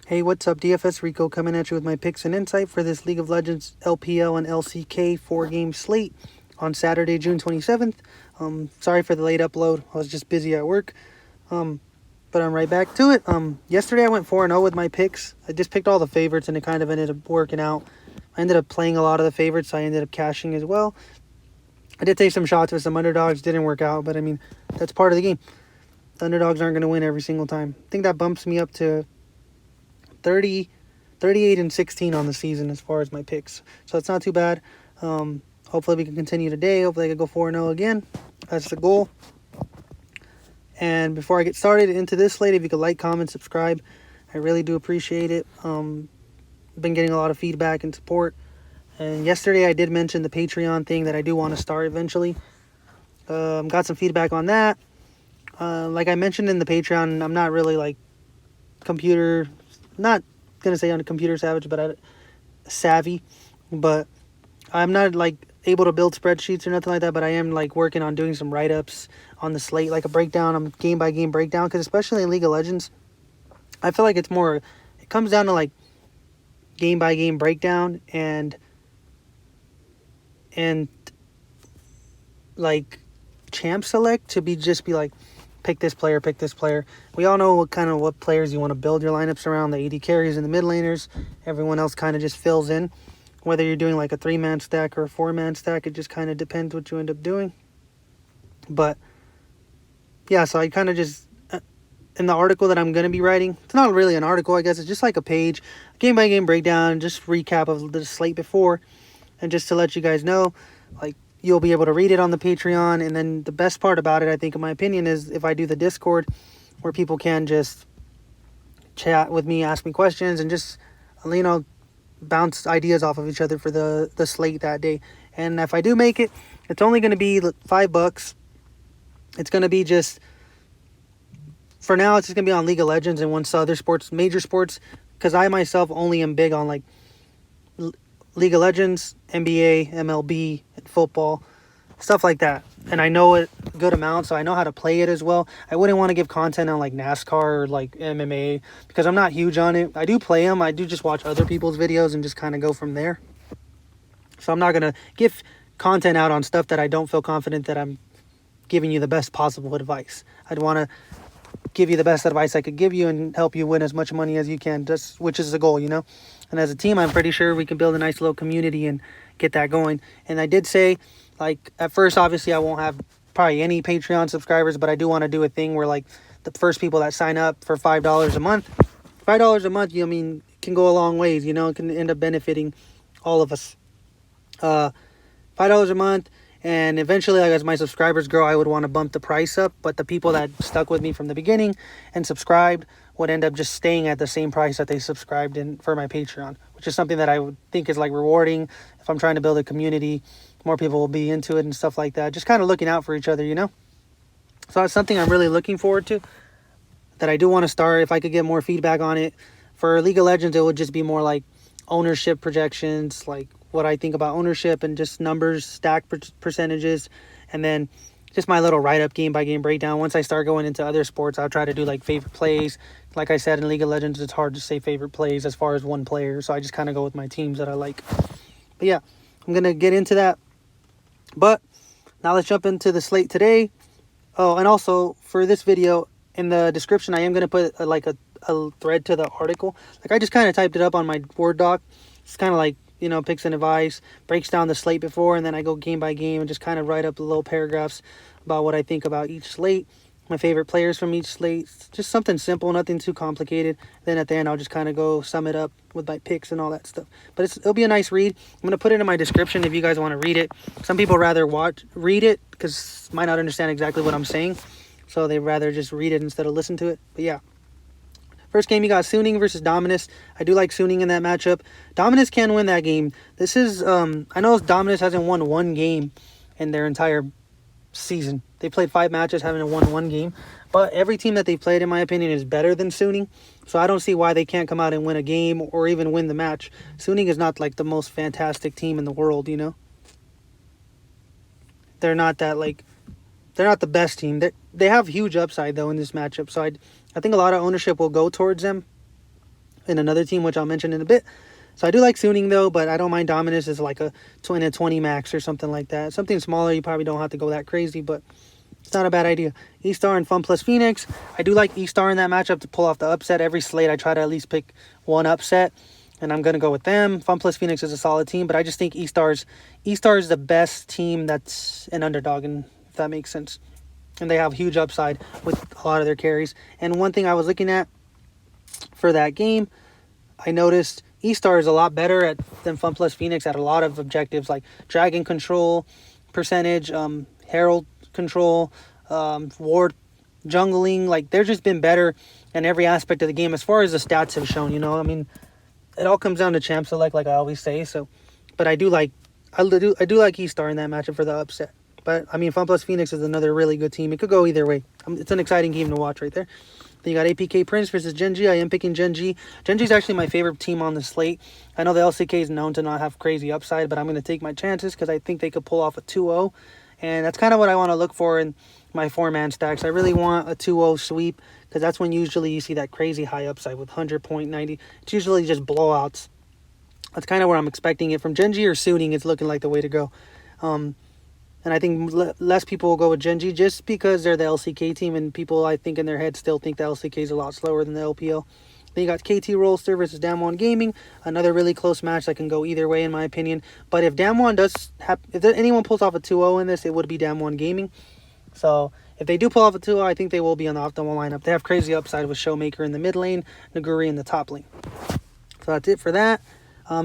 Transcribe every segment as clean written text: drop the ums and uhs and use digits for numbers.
Hey, what's up? DFS Rico coming at you with my picks and insight for this League of Legends LPL and LCK 4-game slate on Saturday, June 27th. Sorry for the late upload. I was just busy at work. But I'm right back to it. Yesterday I went 4-0 with my picks. I just picked all the favorites and it kind of ended up working out. I ended up playing a lot of the favorites, so I ended up cashing as well. I did take some shots with some underdogs, didn't work out, but I mean, that's part of the game. The underdogs aren't going to win every single time. I think that bumps me up to 38 and 16 on the season as far as my picks. So it's not too bad. Hopefully we can continue today. Hopefully I can go 4-0 again. That's the goal. And before I get started into this slate, if you could like, comment, subscribe, I really do appreciate it. Been getting a lot of feedback and support. And yesterday I did mention the Patreon thing that I do want to start eventually. Got some feedback on that. Like I mentioned in the Patreon, I'm not really like not gonna say on a computer savvy, but I'm not like able to build spreadsheets or nothing like that. But I am like working on doing some write-ups on the slate, like a breakdown, game by game breakdown. Because especially in League of Legends, I feel like it comes down to like game by game breakdown and like champ select to be like pick this player. We all know what players you want to build your lineups around, the AD carries and the mid laners. Everyone else kind of just fills in. Whether you're doing like a 3-man stack or a 4-man stack, it just kind of depends what you end up doing. But yeah, so I kind of just, in the article that I'm going to be writing, it's not really an article, I guess. It's just like a page, game by game breakdown, just recap of the slate before. And just to let you guys know, like, you'll be able to read it on the Patreon. And then the best part about it, I think, in my opinion, is if I do the Discord where people can just chat with me, ask me questions, and just, bounce ideas off of each other for the slate that day. And if I do make it, it's only going to be $5. It's going to be just, for now, it's just going to be on League of Legends and once other sports, major sports, because I myself only am big on like League of Legends, NBA, MLB, and football, stuff like that. And I know it a good amount, so I know how to play it as well. I wouldn't want to give content on like NASCAR or like MMA because I'm not huge on it. I do play them. I do just watch other people's videos and just kind of go from there. So I'm not going to give content out on stuff that I don't feel confident that I'm giving you the best possible advice. I'd want to give you the best advice I could give you and help you win as much money as you can, just which is the goal, And as a team, I'm pretty sure we can build a nice little community and get that going. And I did say, like, at first, obviously, I won't have probably any Patreon subscribers, but I do want to do a thing where, like, the first people that sign up for $5 a month, can go a long ways, it can end up benefiting all of us. $5 a month. And eventually, like, as my subscribers grow, I would want to bump the price up. But the people that stuck with me from the beginning and subscribed would end up just staying at the same price that they subscribed in for my Patreon, which is something that I would think is like rewarding. If I'm trying to build a community, more people will be into it and stuff like that. Just kind of looking out for each other, So that's something I'm really looking forward to, that I do want to start. If I could get more feedback on it. For League of Legends, it would just be more like ownership projections, like what I think about ownership and just numbers, stack percentages, and then just my little write-up game by game breakdown. Once I start going into other sports, I'll try to do like favorite plays. Like I said, in League of Legends, it's hard to say favorite plays as far as one player, so I just kind of go with my teams that I like. But yeah, I'm going to get into that. But now let's jump into the slate today. Oh, and also for this video, in the description, I am going to put a thread to the article. Like, I just kind of typed it up on my Word doc. It's kind of like, picks and advice, breaks down the slate before, and then I go game by game and just kind of write up the little paragraphs about what I think about each slate, my favorite players from each slate. Just something simple, nothing too complicated. Then at the end, I'll just kind of go sum it up with my picks and all that stuff. But it'll be a nice read. I'm going to put it in my description if you guys want to read it. Some people rather read it because might not understand exactly what I'm saying. So they'd rather just read it instead of listen to it. But yeah. First game, you got Suning versus Dominus. I do like Suning in that matchup. Dominus can win that game. This is, I know Dominus hasn't won one game in their entire season. They played 5 matches, haven't won one game. But every team that they played, in my opinion, is better than Suning. So I don't see why they can't come out and win a game or even win the match. Suning is not like the most fantastic team in the world, They're not that they're not the best team. They have huge upside though in this matchup. So I think a lot of ownership will go towards them. in another team, which I'll mention in a bit. So I do like Suning though, but I don't mind Dominus as like a 20 max or something like that. Something smaller, you probably don't have to go that crazy, but it's not a bad idea. E-Star and Fun plus Phoenix. I do like E-Star in that matchup to pull off the upset. Every slate I try to at least pick one upset, and I'm going to go with them. Fun plus Phoenix is a solid team, but I just think E-Star's the best team that's an underdog, and if that makes sense. And they have huge upside with a lot of their carries. And one thing I was looking at for that game, I noticed E-Star is a lot better than Fun plus Phoenix at a lot of objectives like dragon control percentage, herald control, ward jungling. Like, they've just been better in every aspect of the game as far as the stats have shown. I mean, it all comes down to champ select, like I always say. So, but I do like E-Star in that matchup for the upset. But I mean, Fun plus Phoenix is another really good team. It could go either way. It's an exciting game to watch right there. Then you got APK Prince versus Gen.G. I am picking Gen.G. Gen.G is actually my favorite team on the slate. I know the LCK is known to not have crazy upside, but I'm going to take my chances because I think they could pull off a 2-0. And that's kind of what I want to look for in my 4-man stacks. I really want a 2-0 sweep because that's when usually you see that crazy high upside with 100.90. It's usually just blowouts. That's kind of where I'm expecting it from. Gen.G or Suning is looking like the way to go. And I think less people will go with Gen.G just because they're the LCK team, and people, I think, in their head still think the LCK is a lot slower than the LPL. Then you got KT Rollster versus Damwon Gaming, another really close match that can go either way in my opinion. But if Damwon if anyone pulls off a 2-0 in this, it would be Damwon Gaming. So if they do pull off a 2-0, I think they will be on the optimal lineup. They have crazy upside with Showmaker in the mid lane, Naguri in the top lane. So that's it for that.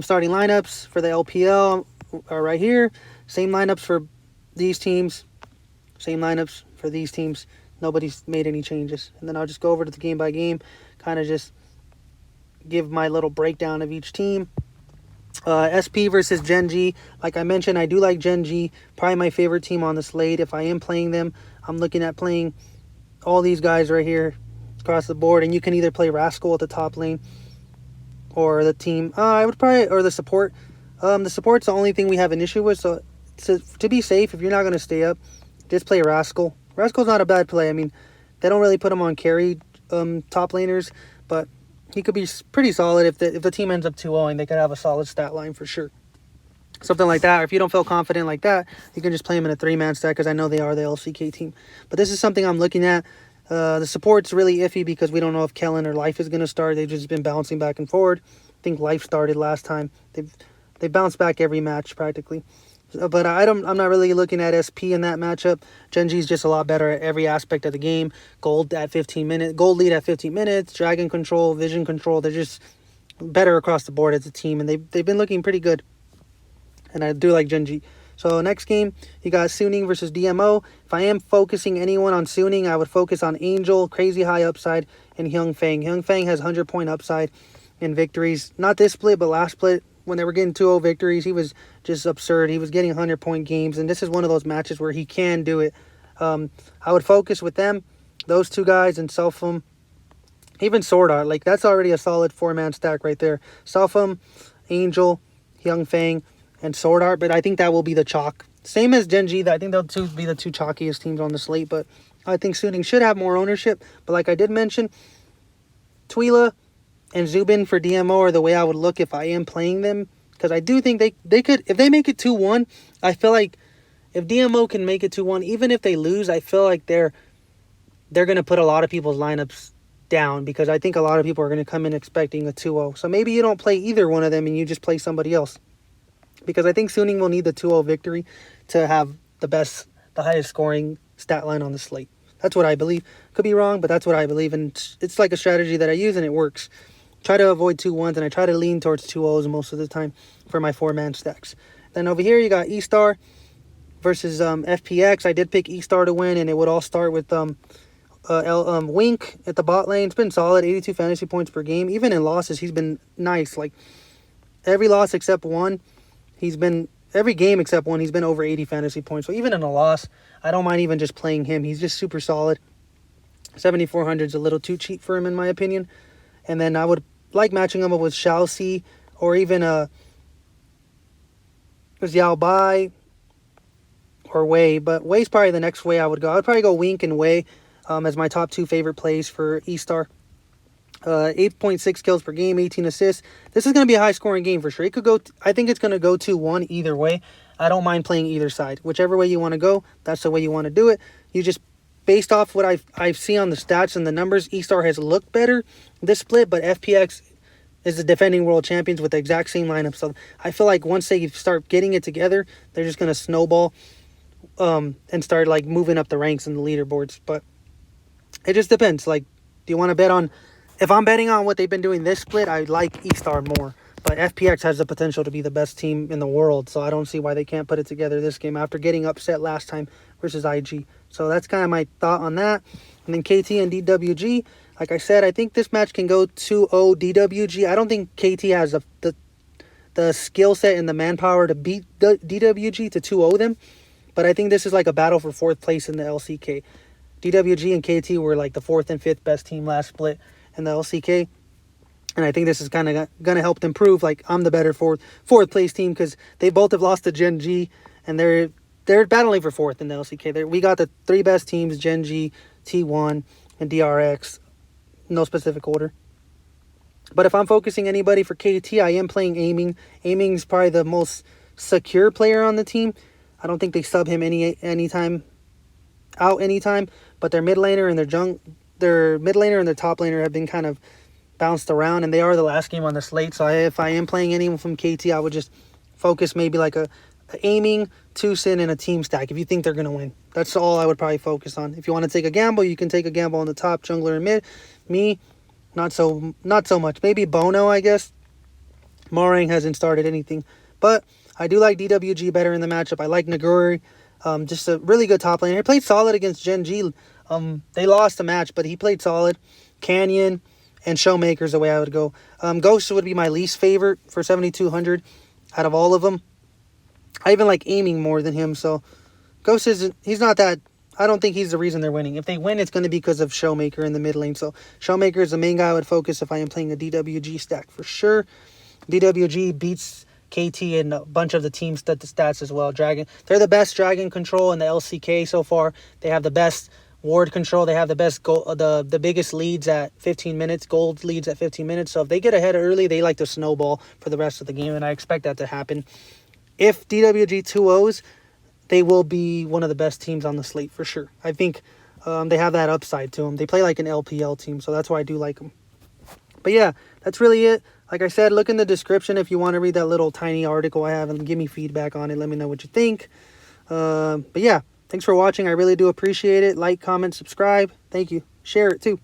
Starting lineups for the LPL are right here. Same lineups for these teams. Same lineups for these teams. Nobody's made any changes. And then I'll just go over to the game by game, kind of just give my little breakdown of each team. SP versus Gen.G. Like I mentioned, I do like Gen.G. Probably my favorite team on the slate. If I am playing them, I'm looking at playing all these guys right here across the board. And you can either play Rascal at the top lane or the team. I would probably, or the support. The support's the only thing we have an issue with. So to be safe, if you're not going to stay up, just play Rascal. Rascal's not a bad play. I mean, they don't really put him on carry top laners, but he could be pretty solid if the team ends up 2-0, they could have a solid stat line for sure. Something like that. Or if you don't feel confident like that, you can just play him in a 3-man stack because I know they are the LCK team. But this is something I'm looking at. The support's really iffy because we don't know if Kellen or Life is going to start. They've just been bouncing back and forward. I think Life started last time. They bounced back every match practically. But I'm not really looking at SP in that matchup. Gen.G's just a lot better at every aspect of the game. Gold lead at 15 minutes, dragon control, vision control. They're just better across the board as a team, and they've been looking pretty good. And I do like Gen.G. So next game, you got Suning versus DMO. If I am focusing anyone on Suning, I would focus on Angel, crazy high upside, and Hyung Fang. Hyung Fang has 100-point upside in victories. Not this split, but last split. When they were getting 2-0 victories, he was just absurd. He was getting 100-point games, and this is one of those matches where he can do it. I would focus with them, those two guys, and Selpham. Even Sword Art, like that's already a solid 4-man stack right there. Selpham, Angel, Hyung Fang, and Sword Art, but I think that will be the chalk. Same as Gen.G, I think they'll be the two chalkiest teams on the slate, but I think Suning should have more ownership. But like I did mention, Twila and Zubin for DMO are the way I would look if I am playing them. Because I do think they could, if they make it 2-1, I feel like if DMO can make it 2-1, even if they lose, I feel like they're going to put a lot of people's lineups down. Because I think a lot of people are going to come in expecting a 2-0. So maybe you don't play either one of them and you just play somebody else. Because I think Suning will need the 2-0 victory to have the highest scoring stat line on the slate. That's what I believe. Could be wrong, but that's what I believe. And it's like a strategy that I use and it works. Try to avoid 2-1s, and I try to lean towards 2-0s most of the time for my 4-man stacks. Then over here, you got E-Star versus FPX. I did pick E-Star to win, and it would all start with Wink at the bot lane. It's been solid, 82 fantasy points per game. Even in losses, he's been nice. Like, every loss except one, every game except one, he's been over 80 fantasy points. So even in a loss, I don't mind even just playing him. He's just super solid. 7,400 is a little too cheap for him, in my opinion. And then I would like matching him up with Xiaoxi or even Xiao Bai or Wei. But Wei's probably the next way I would go. I would probably go Wink and Wei as my top two favorite plays for E-Star. 8.6 kills per game, 18 assists. This is going to be a high-scoring game for sure. It could go. I think it's going to go 2-1 either way. I don't mind playing either side. Whichever way you want to go, that's the way you want to do it. You just, based off what I've seen on the stats and the numbers, E-Star has looked better this split, but FPX is the defending world champions with the exact same lineup. So I feel like once they start getting it together, they're just going to snowball and start like moving up the ranks in the leaderboards. But it just depends. Like, do you want to bet on... If I'm betting on what they've been doing this split, I like E-Star more. But FPX has the potential to be the best team in the world, so I don't see why they can't put it together this game after getting upset last time versus IG. So that's kind of my thought on that. And then KT and DWG, like I said, I think this match can go 2-0 DWG. I don't think KT has the skill set and the manpower to beat the DWG to 2-0 them. But I think this is like a battle for 4th place in the LCK. DWG and KT were like the 4th and 5th best team last split in the LCK. And I think this is kind of going to help them prove like I'm the better fourth place team, because they both have lost to Gen G and they're battling for 4th in the LCK. We got the 3 best teams, Gen G, T1, and DRX. No specific order. But if I'm focusing anybody for KT, I am playing Aiming. Aiming's probably the most secure player on the team. I don't think they sub him anytime. But their mid laner and their mid laner and their top laner have been kind of bounced around, and they are the last game on the slate. So if I am playing anyone from KT, I would just focus maybe like a Aiming, Tucson, and a team stack if you think they're going to win. That's all I would probably focus on. If you want to take a gamble, you can take a gamble on the top jungler and mid. Me, not so much. Maybe Bono, I guess. Marang hasn't started anything. But I do like DWG better in the matchup. I like Naguri. Just a really good top laner. He played solid against Gen G. They lost the match, but he played solid. Canyon and Showmaker's the way I would go. Ghost would be my least favorite for 7,200 out of all of them. I even like Aiming more than him, so Ghost he's not that... I don't think he's the reason they're winning. If they win, it's going to be because of Showmaker in the mid lane. So Showmaker is the main guy I would focus if I am playing a DWG stack for sure. DWG beats KT and a bunch of the team stats as well. They're the best dragon control in the LCK so far. They have the best ward control. They have the best the biggest leads at 15 minutes, gold leads at 15 minutes. So if they get ahead early, they like to snowball for the rest of the game, and I expect that to happen. If DWG 2-0s, they will be one of the best teams on the slate for sure. I think they have that upside to them. They play like an LPL team, so that's why I do like them. But yeah, that's really it. Like I said, look in the description if you want to read that little tiny article I have and give me feedback on it. Let me know what you think. But yeah, thanks for watching. I really do appreciate it. Like, comment, subscribe. Thank you. Share it too.